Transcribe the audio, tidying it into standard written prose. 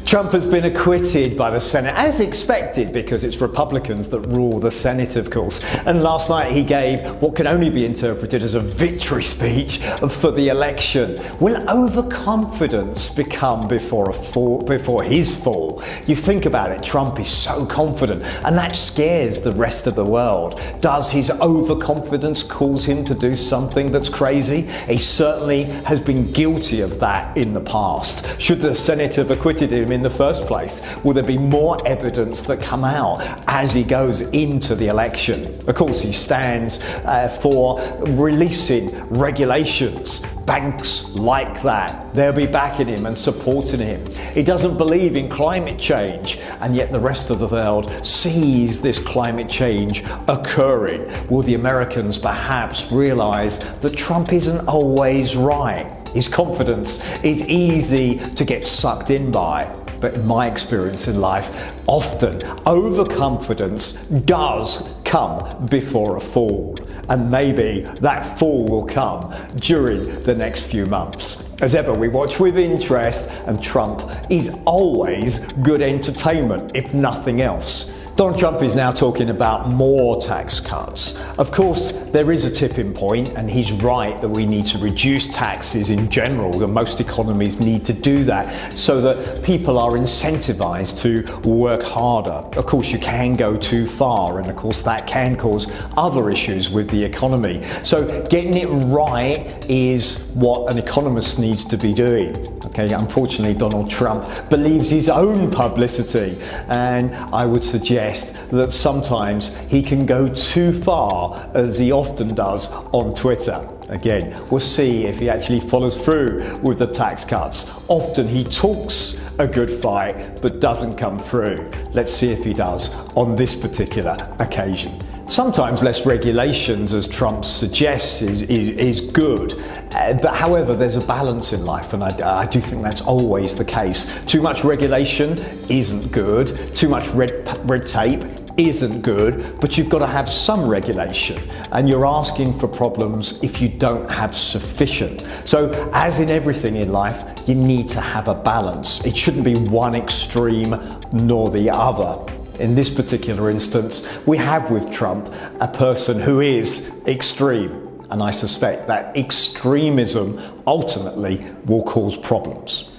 Trump has been acquitted by the Senate, as expected, because it's Republicans that rule the Senate, of course. And last night he gave what can only be interpreted as a victory speech for the election. Will overconfidence become before his fall? You think about it, Trump is so confident, and that scares the rest of the world. Does his overconfidence cause him to do something that's crazy? He certainly has been guilty of that in the past. Should the Senate have acquitted him in the first place? Will there be more evidence that come out as he goes into the election? Of course, he stands for releasing regulations. Banks like that. They'll be backing him and supporting him. He doesn't believe in climate change, and yet the rest of the world sees this climate change occurring. Will the Americans perhaps realize that Trump isn't always right? His confidence is easy to get sucked in by. But in my experience in life, often overconfidence does come before a fall. And maybe that fall will come during the next few months. As ever, we watch with interest, and Trump is always good entertainment, if nothing else. Donald Trump is now talking about more tax cuts. Of course, there is a tipping point, and he's right that we need to reduce taxes in general. Most economies need to do that so that people are incentivized to work harder. Of course, you can go too far, and of course that can cause other issues with the economy. So getting it right is what an economist needs to be doing. Okay, unfortunately, Donald Trump believes his own publicity, and I would suggest that sometimes he can go too far, as he often does on Twitter. Again, we'll see if he actually follows through with the tax cuts. Often he talks a good fight but doesn't come through. Let's see if he does on this particular occasion. Sometimes less regulations, as Trump suggests, is good. But however, there's a balance in life, and I do think that's always the case. Too much regulation isn't good. Too much red tape isn't good, but you've got to have some regulation, and you're asking for problems if you don't have sufficient. So as in everything in life, you need to have a balance. It shouldn't be one extreme nor the other. In this particular instance, we have with Trump a person who is extreme, and I suspect that extremism ultimately will cause problems.